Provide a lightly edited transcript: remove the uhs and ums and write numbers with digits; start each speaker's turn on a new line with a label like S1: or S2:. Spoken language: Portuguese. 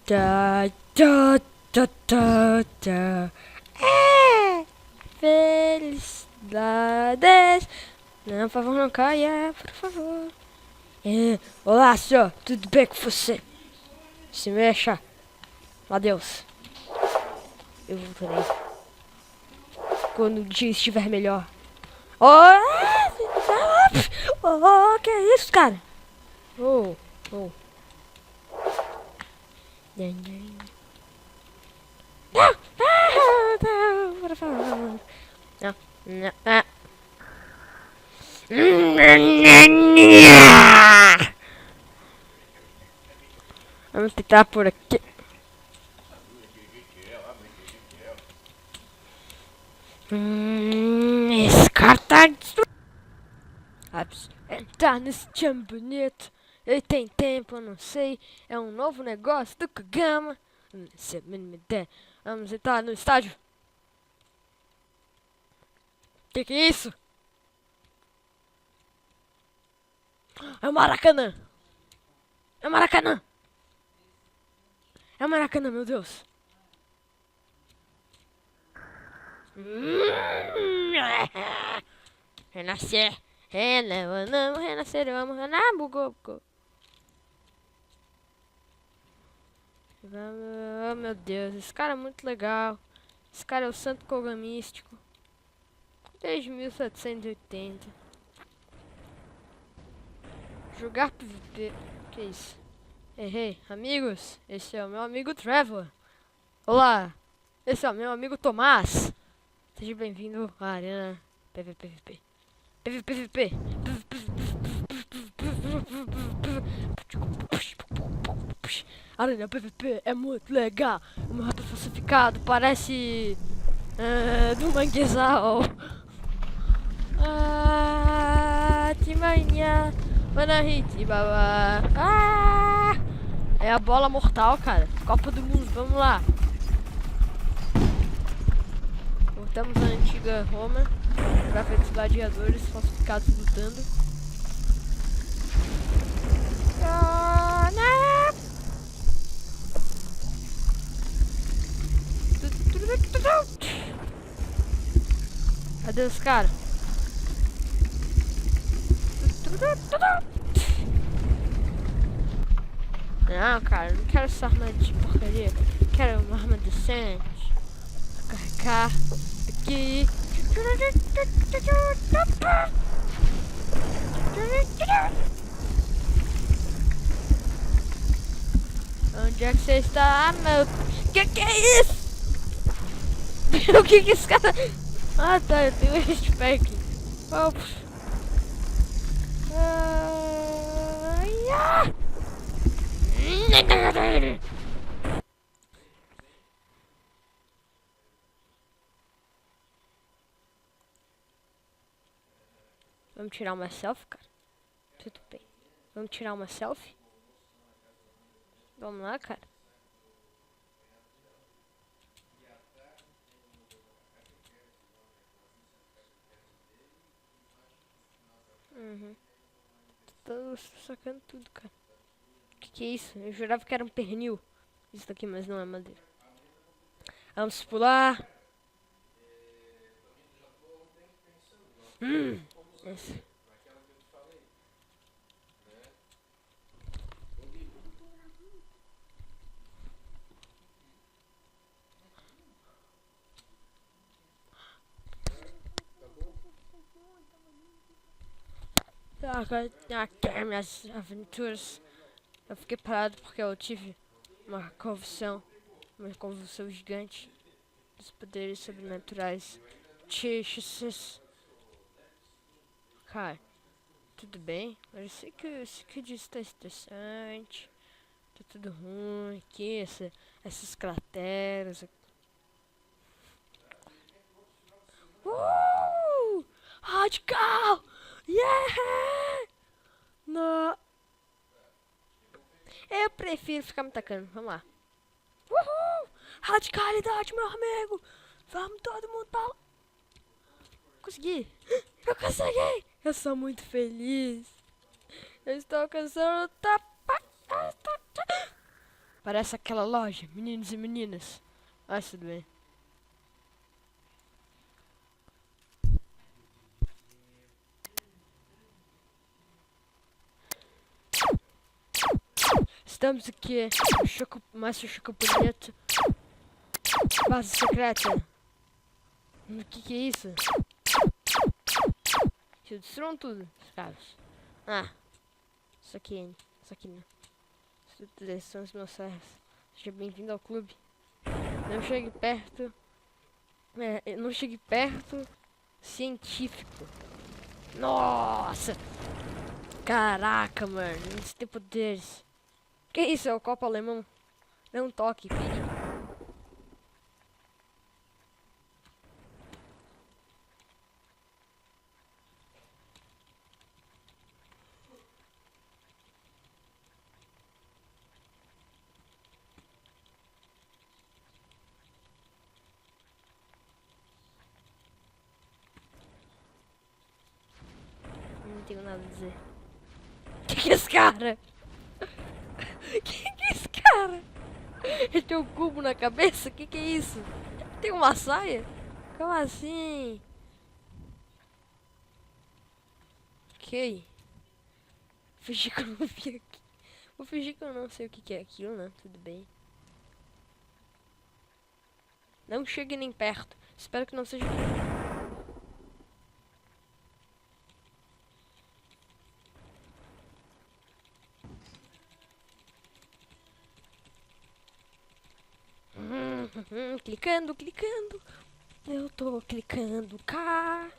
S1: Tá, tá, tá, tá, tá. É, felicidades. Não, por favor, não caia, por favor. Olá, senhor, tudo bem com você? Se mexa. Adeus. Eu voltarei quando o dia estiver melhor. Oh, que é isso, cara? Oh, oh. Não, por favor. Não, não, não. Vamos tentar por aqui. Esse cara tá entrar nesse time bonito. Ele tem tempo, eu não sei. É um novo negócio do Kagama. Se a mínima ideia. Vamos entrar no estádio. Que é isso? É o Maracanã. É o Maracanã. É o Maracanã, meu Deus. Renascer. Vamos renascer, vamos renascer. Bugou. Oh, meu Deus, esse cara é muito legal. Esse cara é o santo kogamístico. Desde 1780. Jogar PVP. Que isso? Hey, amigos. Esse é o meu amigo Trevor. Olá. Esse é o meu amigo Tomás. Seja bem-vindo à Arena PVP. PVP. Arena PVP é muito legal. O meu rato falsificado parece do manguezal. Timanha, manahiti, baba. É a bola mortal, cara. Copa do Mundo, vamos lá. Voltamos à antiga Roma pra ver os gladiadores falsificados lutando. Cadê os caras? Não, cara, não quero essa arma de porcaria. Quero uma arma decente. Vou carregar aqui. Onde é que você está, meu? Que é isso? O que esse cara... Ah, tá, eu tenho este pack. Ops. Vamos tirar uma selfie, cara? Tudo bem. Vamos tirar uma selfie? Vamos lá, cara. Tô sacando tudo, cara. Que é isso? Eu jurava que era um pernil. Isso daqui, mas não é madeira. Vamos pular. Esse. Minhas aventuras. Eu fiquei parado porque eu tive uma convulsão gigante dos poderes sobrenaturais. Tchixes. Cara, tudo bem? Eu sei que o dia está estressante. Tá tudo ruim aqui, essas crateras. Radical! Yeah! No. Eu prefiro ficar me tacando. Vamos lá. Uhul! Radicalidade, meu amigo! Vamos todo mundo pra lá. Consegui! Eu consegui! Eu sou muito feliz. Eu estou alcançando o tapa. Parece aquela loja, meninos e meninas. Mas tudo bem. Estamos aqui no Choco, Master Chocoponito. Base secreta. O que é isso? Se destruam tudo, os caras. Ah, isso aqui não. Esses são os meus servos. Seja bem-vindo ao clube. Não chegue perto. Não chegue perto. Científico. Nossa! Caraca, mano. Isso tem poderes. Que isso? É o copo alemão? Não toque, filho. Não tenho nada a dizer. Que é esse cara? Que é esse cara? Ele tem um cubo na cabeça? Que é isso? Tem uma saia? Como assim? Ok. Fingir que eu não vi aqui. Vou fingir que eu não sei o que é aquilo, né? Tudo bem. Não chegue nem perto. Espero que não seja... Clicando. Eu tô clicando cá.